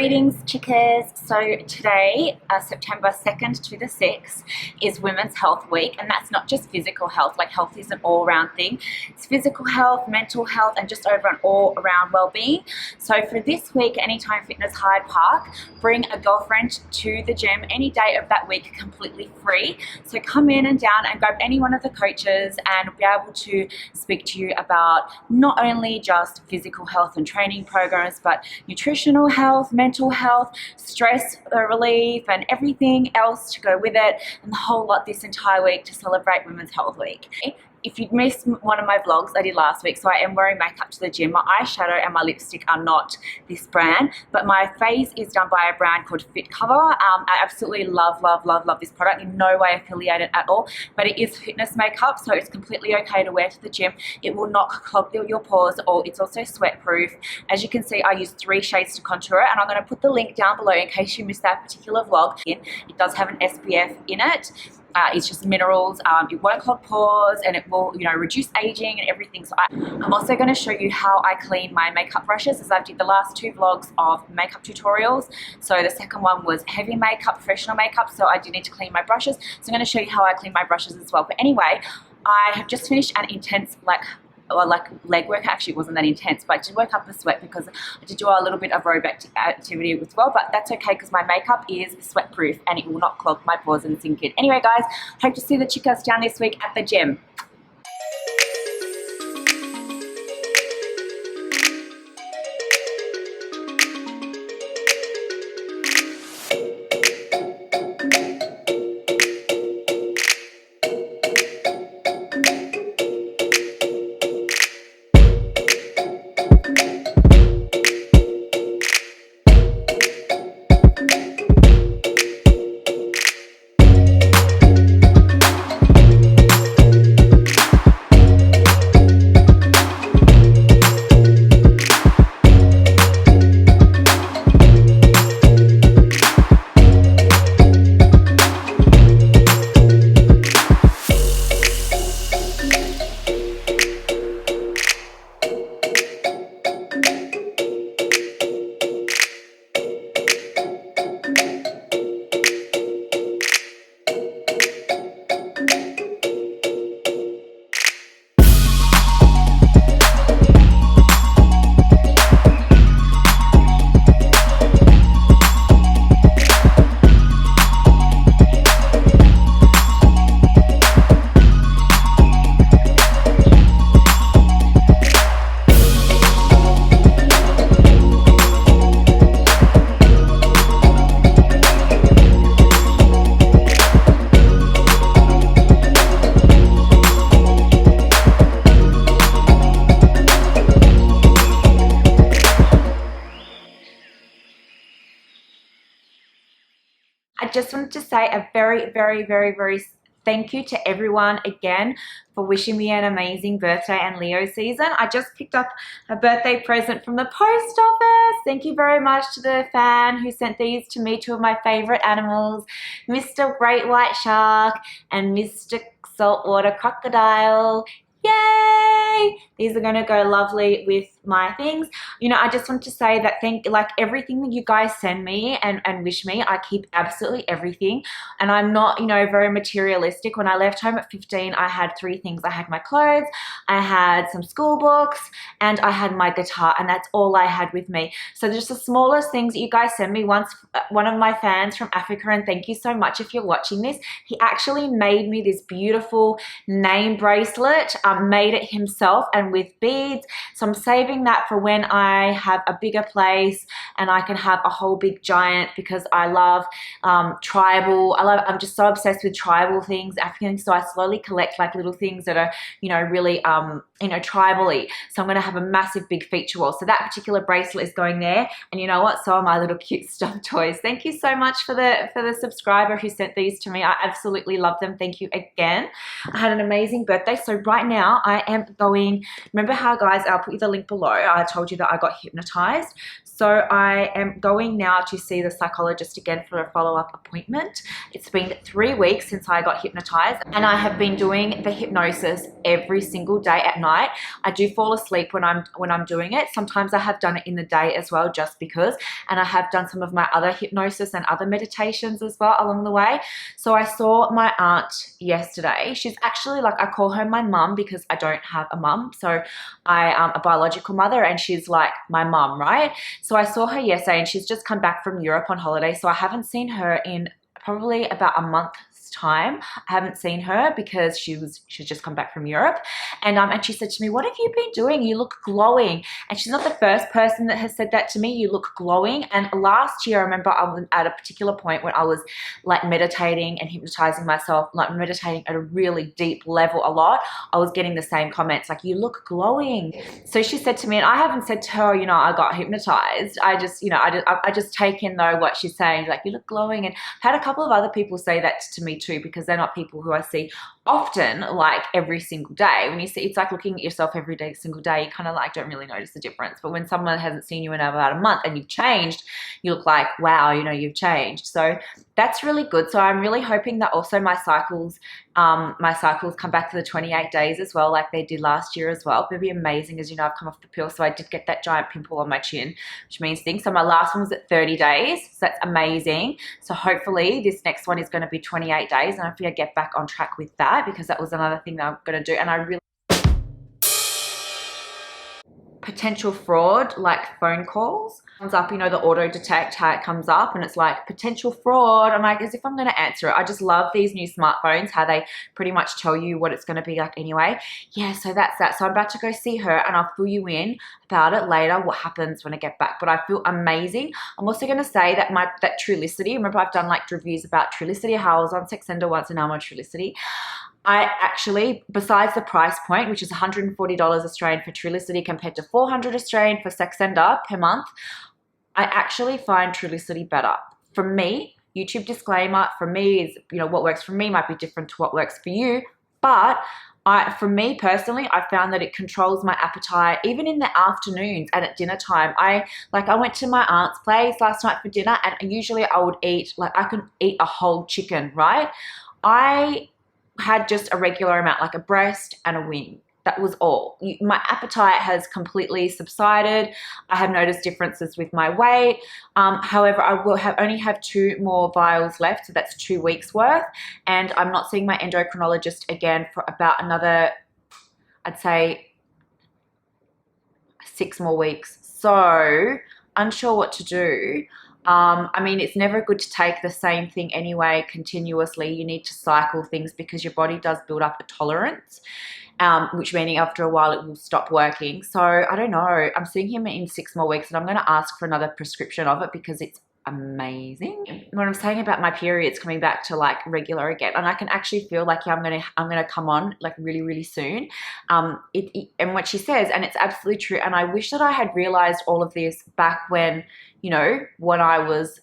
Greetings, chickas. So today, September 2nd to the 6th, is Women's Health Week, and that's not just physical health. Like, health is an all-around thing. It's physical health, mental health, and just over an all-around well-being. So for this week, Anytime Fitness Hyde Park, bring a girlfriend to the gym any day of that week, completely free. So come in and down and grab any one of the coaches and be able to speak to you about not only just physical health and training programs, but nutritional health, mental health, stress relief, and everything else to go with it, and the whole lot this entire week to celebrate Women's Health Week. If you'd missed one of my vlogs I did last week, so I am wearing makeup to the gym. My eyeshadow and my lipstick are not this brand, but my face is done by a brand called Fit Cover. I absolutely love this product. In no way affiliated at all, but it is fitness makeup, so it's completely okay to wear to the gym. It will not clog your pores, or it's also sweat proof. As you can see, I use 3 shades to contour it, and I'm going to put the link down below in case you missed that particular vlog. It does have an SPF in it. It's just minerals. It won't clog pores, and it will, reduce aging and everything. So I'm also going to show you how I clean my makeup brushes, as I've did the last 2 vlogs of makeup tutorials. So the second one was heavy makeup, professional makeup, so I do need to clean my brushes. So I'm going to show you how I clean my brushes as well. But anyway, I have just finished an intense leg work. Actually, it wasn't that intense, but I did work up a sweat because I did do a little bit of aerobic activity as well, but that's okay because my makeup is sweat proof and it will not clog my pores and sink in. Anyway guys, hope to see the chicas down this week at the gym. I just wanted to say a very thank you to everyone again for wishing me an amazing birthday and Leo season. I just picked up a birthday present from the post office. Thank you very much to the fan who sent these to me, 2 of my favorite animals, Mr. Great White Shark and Mr. Saltwater Crocodile. Yay! These are going to go lovely with my things. I just want to say that everything that you guys send me and wish me, I keep absolutely everything. And I'm not, very materialistic. When I left home at 15, I had 3 things. I had my clothes, I had some school books, and I had my guitar, and that's all I had with me. So just the smallest things that you guys send me. Once, one of my fans from Africa, and thank you so much if you're watching this, he actually made me this beautiful name bracelet, made it himself and with beads. So I'm saving that for when I have a bigger place and I can have a whole big giant, because I love tribal. I'm just so obsessed with tribal things, African. So I slowly collect little things that are, really, tribally. So I'm going to have a massive big feature wall. So that particular bracelet is going there. And you know what? So are my little cute stuffed toys. Thank you so much for the subscriber who sent these to me. I absolutely love them. Thank you again. I had an amazing birthday. So right now I am going, remember how guys, I'll put you the link below. below, I told you that I got hypnotized. So I am going now to see the psychologist again for a follow-up appointment. It's been 3 weeks since I got hypnotized, and I have been doing the hypnosis every single day at night. I do fall asleep when I'm doing it. Sometimes I have done it in the day as well, just because, and I have done some of my other hypnosis and other meditations as well along the way. So I saw my aunt yesterday. She's actually, like, I call her my mum because I don't have a mum. So I am a biological mother, and she's like my mum, right? So I saw her yesterday, and she's just come back from Europe on holiday. So I haven't seen her in probably about a month's time. I haven't seen her because she's just come back from Europe, and she said to me, "What have you been doing? You look glowing." And she's not the first person that has said that to me. You look glowing. And last year, I remember I was at a particular point when I was like meditating and hypnotizing myself, like meditating at a really deep level a lot. I was getting the same comments like, "You look glowing." So she said to me, and I haven't said to her, you know, I got hypnotized. I just, you know, I just take in though what she's saying, like, "You look glowing." And I've had a couple of other people say that to me too, because they're not people who I see often, like every single day. When you see, it's like looking at yourself every day, single day, you kind of like don't really notice the difference. But when someone hasn't seen you in about a month and you've changed, you look like, wow, you know, you've changed. So that's really good. So I'm really hoping that also my cycles come back to the 28 days as well, like they did last year as well. It'd be amazing, as you know, I've come off the pill, so I did get that giant pimple on my chin, which means things. So my last one was at 30 days, so that's amazing. So hopefully this next one is going to be 28 days, and hopefully I get back on track with that, because that was another thing that I'm going to do. And I really potential fraud, like phone calls comes up, you know, the auto detect, how it comes up and it's like potential fraud. I'm like, as if I'm going to answer it. I just love these new smartphones, how they pretty much tell you what it's going to be like anyway. Yeah, so that's that. So I'm about to go see her, and I'll fill you in about it later, what happens when I get back. But I feel amazing. I'm also going to say that that Trulicity, remember I've done like reviews about Trulicity, how I was on Saxenda once and now I'm on Trulicity. I actually, besides the price point, which is $140 Australian for Trulicity compared to $400 Australian for Saxenda per month, I actually find Trulicity better. For me, YouTube disclaimer, for me is, you know, what works for me might be different to what works for you. But for me personally, I found that it controls my appetite, even in the afternoons and at dinner time. I went to my aunt's place last night for dinner, and usually I would eat, like I could eat a whole chicken, right? I had just a regular amount, like a breast and a wing. That was all. My appetite has completely subsided. I have noticed differences with my weight. However, I will only have 2 more vials left, so that's 2 weeks worth. And I'm not seeing my endocrinologist again for about another, I'd say, 6 more weeks. So unsure what to do. I mean, it's never good to take the same thing anyway continuously. You need to cycle things because your body does build up a tolerance, which meaning after a while it will stop working. So I don't know. I'm seeing him in 6 more weeks, and I'm going to ask for another prescription of it because it's amazing. What I'm saying about my periods coming back to like regular again, and I can actually feel like, yeah, I'm gonna come on like really, really soon. And what she says, and it's absolutely true. And I wish that I had realized all of this back when, you know, when I was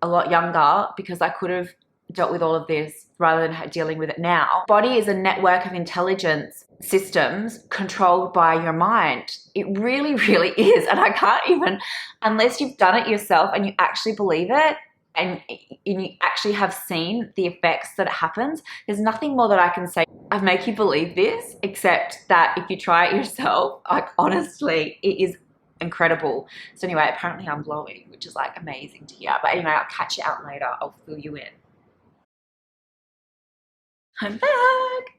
a lot younger, because I could have dealt with all of this rather than dealing with it now. Body is a network of intelligence systems controlled by your mind. It really, really is. And I can't even, unless you've done it yourself and you actually believe it, and you actually have seen the effects that it happens, there's nothing more that I can say. I make you believe this, except that if you try it yourself, like honestly, it is incredible. So anyway, apparently I'm glowing, which is like amazing to hear. But anyway, I'll catch you out later. I'll fill you in. I'm back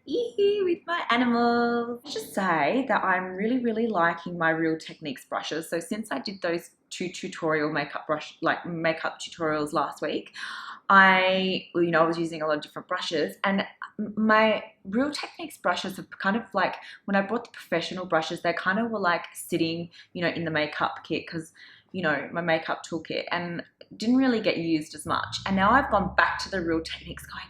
with my animals. I'll just say that I'm really, really liking my Real Techniques brushes. So since I did those 2 tutorial makeup tutorials last week, I was using a lot of different brushes, and my Real Techniques brushes have kind of like, when I bought the professional brushes, they kind of were like sitting, you know, in the makeup kit, because, you know, my makeup toolkit, and didn't really get used as much. And now I've gone back to the Real Techniques going,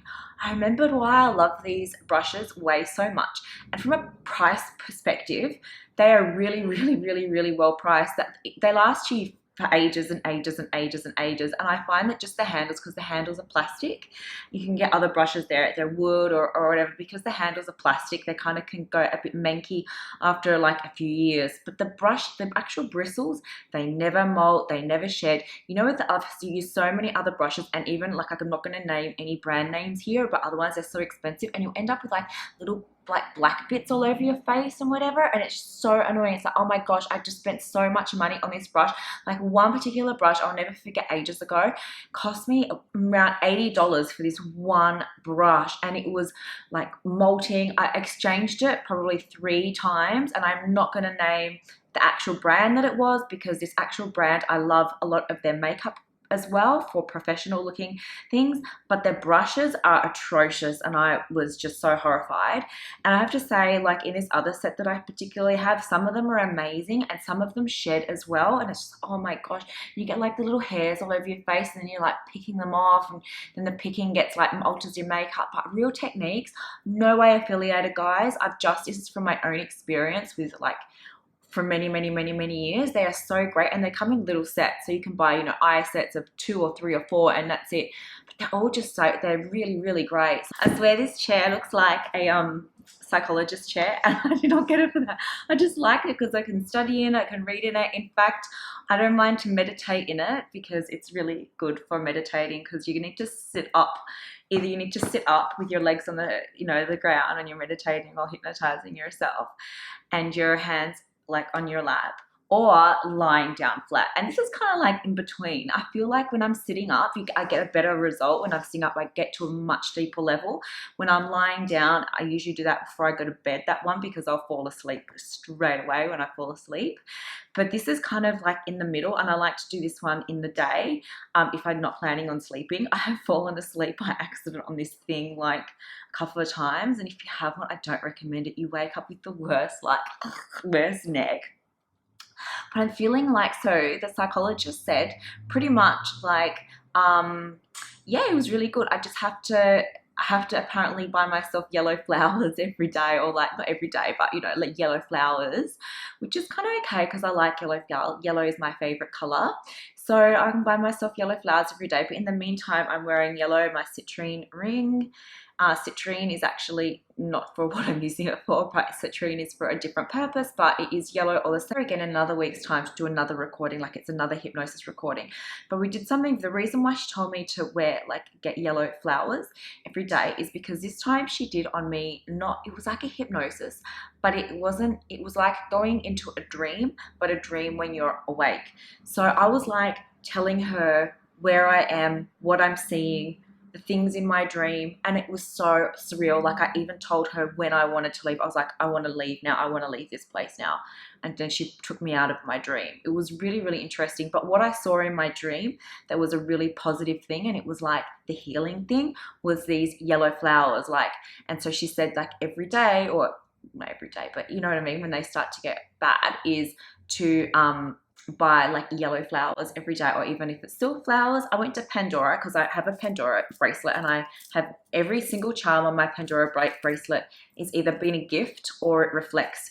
I remembered why I love these brushes way so much. And from a price perspective, they are really, really, really, really well priced. That they last you for ages and ages and ages and ages. And I find that just the handles, because the handles are plastic, you can get other brushes there, they're wood or whatever, because the handles are plastic, they kind of can go a bit manky after like a few years. But the brush, the actual bristles, they never molt, they never shed. You know, with the others, you use so many other brushes, and even like I'm not going to name any brand names here, but otherwise they're so expensive, and you'll end up with like little like black bits all over your face and whatever, and it's so annoying. It's like, oh my gosh, I just spent so much money on this brush. Like one particular brush, I'll never forget, ages ago, cost me around $80 for this one brush, and it was like molting. I exchanged it probably 3 times, and I'm not going to name the actual brand that it was, because this actual brand, I love a lot of their makeup as well for professional looking things, but their brushes are atrocious, and I was just so horrified. And I have to say, like in this other set that I particularly have, some of them are amazing and some of them shed as well, and it's just, oh my gosh, you get like the little hairs all over your face, and then you're like picking them off, and then the picking gets like alters your makeup. But Real Techniques, no way affiliated, guys. This is from my own experience with like for many years. They are so great, and they come in little sets, so you can buy, you know, eye sets of 2 or 3 or 4, and that's it. But they're all just so, they're really great. I swear this chair looks like a psychologist chair, and I did not get it for that. I just like it because I can study in it, I can read in it. In fact, I don't mind to meditate in it, because it's really good for meditating, because you need to sit up. Either you need to sit up with your legs on the, you know, the ground, and you're meditating or hypnotizing yourself, and your hands like on your lap, or lying down flat. And this is kind of like in between. I feel like when I'm sitting up, I get a better result. When I'm sitting up, I get to a much deeper level. When I'm lying down, I usually do that before I go to bed, that one, because I'll fall asleep straight away when I fall asleep. But this is kind of like in the middle, and I like to do this one in the day if I'm not planning on sleeping. I have fallen asleep by accident on this thing like a couple of times, and if you have one, I don't recommend it. You wake up with the worst, like worst neck. But I'm feeling like, so the psychologist said pretty much like, yeah, it was really good. I have to apparently buy myself yellow flowers every day, or like not every day, but you know, like yellow flowers, which is kind of okay because I like yellow flowers. Yellow is my favorite color. So I can buy myself yellow flowers every day. But in the meantime, I'm wearing yellow, my citrine ring. Citrine is actually not for what I'm using it for, but citrine is for a different purpose, but it is yellow all the same. Again, another week's time to do another recording, like it's another hypnosis recording. But we did something, the reason why she told me to get yellow flowers every day is because this time she did on me, it was like a hypnosis, but it was like going into a dream, but a dream when you're awake. So I was like telling her where I am, what I'm seeing, the things in my dream, and it was so surreal. Like I even told her when I wanted to leave. I was like, I want to leave now. I want to leave this place now. And then she took me out of my dream. It was really interesting. But what I saw in my dream that was a really positive thing, and it was like the healing thing, was these yellow flowers. And so she said like every day, or not every day, but you know what I mean, when they start to get bad, is to buy like yellow flowers every day, or even if it's still flowers. I went to Pandora because I have a Pandora bracelet, and I have every single charm on my Pandora bracelet is either been a gift or it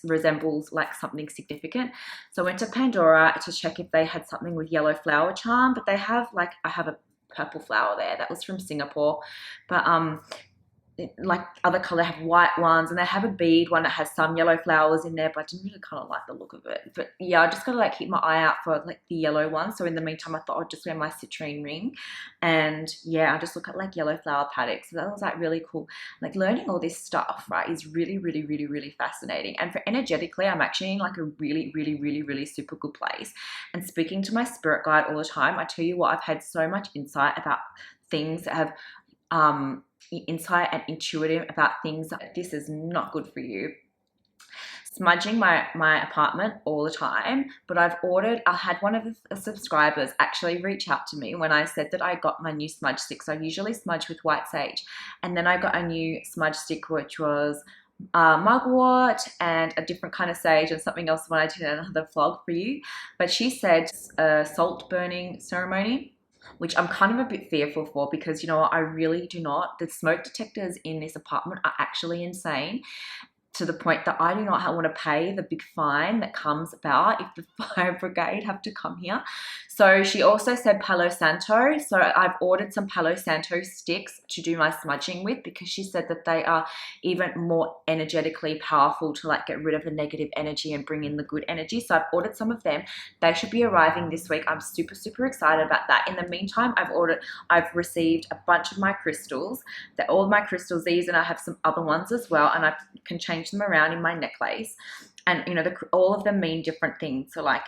resembles like something significant. So I went to Pandora to check if they had something with yellow flower charm, but they have I have a purple flower there that was from Singapore, but like other color have white ones, and they have a bead one that has some yellow flowers in there, but I didn't really kind of like the look of it. But yeah, I just gotta like keep my eye out for like the yellow one. So in the meantime, I thought I'd just wear my citrine ring, and yeah, I just look at like yellow flower paddocks. So that was like really cool. Like learning all this stuff, right, is really fascinating. And for energetically, I'm actually in like a really super good place, and speaking to my spirit guide all the time. I tell you what, I've had so much insight about things that have insight and intuitive about things that this is not good for you. Smudging my apartment all the time, but I had one of the subscribers actually reach out to me when I said that I got my new smudge sticks. I usually smudge with white sage, and then I got a new smudge stick which was mugwort and a different kind of sage and something else when I did another vlog for you. But she said salt burning ceremony, which I'm kind of a bit fearful for, because you know what, I really do not. The smoke detectors in this apartment are actually insane, to the point that I do not want to pay the big fine that comes about if the fire brigade have to come here. So she also said Palo Santo. So I've ordered some Palo Santo sticks to do my smudging with, because she said that they are even more energetically powerful to like get rid of the negative energy and bring in the good energy. So I've ordered some of them. They should be arriving this week. I'm super, super excited about that. In the meantime, I've received a bunch of my crystals. They're all my crystals, these, and I have some other ones as well, and I can change them around in my necklace. And you know, all of them mean different things. So like,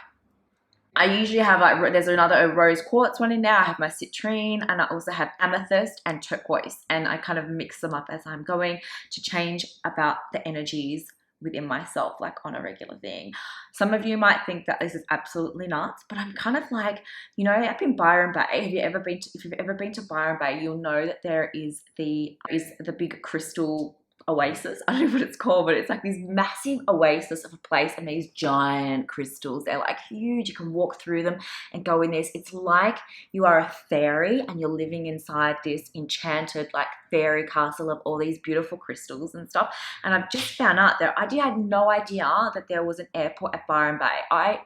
I usually have like, there's another rose quartz one in there. I have my citrine, and I also have amethyst and turquoise, and I kind of mix them up as I'm going to change about the energies within myself, like on a regular thing. Some of you might think that this is absolutely nuts, but I'm kind of like, you know, up in Byron Bay, if you've ever been to Byron Bay, you'll know that there is the big crystal oasis. I don't know what it's called, but it's like this massive oasis of a place, and these giant crystals, they're like huge. You can walk through them and go in this. It's like you are a fairy and you're living inside this enchanted like fairy castle of all these beautiful crystals and stuff. And I've just found out that I had no idea that there was an airport at Byron Bay.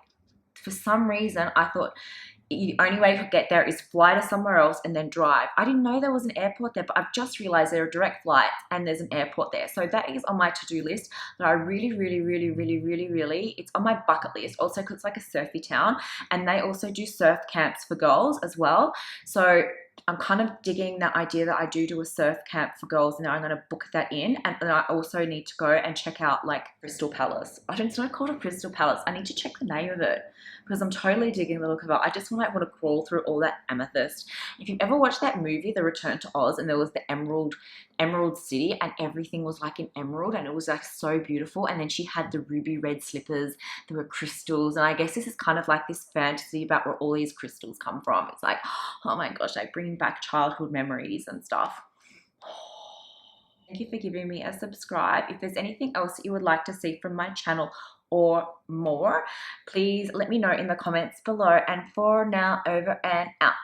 For some reason, I thought the only way you could get there is fly to somewhere else and then drive. I didn't know there was an airport there, but I've just realized there are direct flights and there's an airport there. So that is on my to-do list that I really, it's on my bucket list. Also, because it's like a surfy town, and they also do surf camps for girls as well. So I'm kind of digging that idea that I do a surf camp for girls, and now I'm going to book that in. And then I also need to go and check out like Crystal Palace. It's not called a Crystal Palace. I need to check the name of it, because I'm totally digging the look of it. I just want to crawl through all that amethyst. If you've ever watched that movie, The Return to Oz, and there was the Emerald City, and everything was like an emerald, and it was like so beautiful. And then she had the ruby red slippers, there were crystals, and I guess this is kind of like this fantasy about where all these crystals come from. It's like, oh my gosh, like bringing back childhood memories and stuff. Thank you for giving me a subscribe. If there's anything else that you would like to see from my channel or more, please let me know in the comments below. And for now, over and out.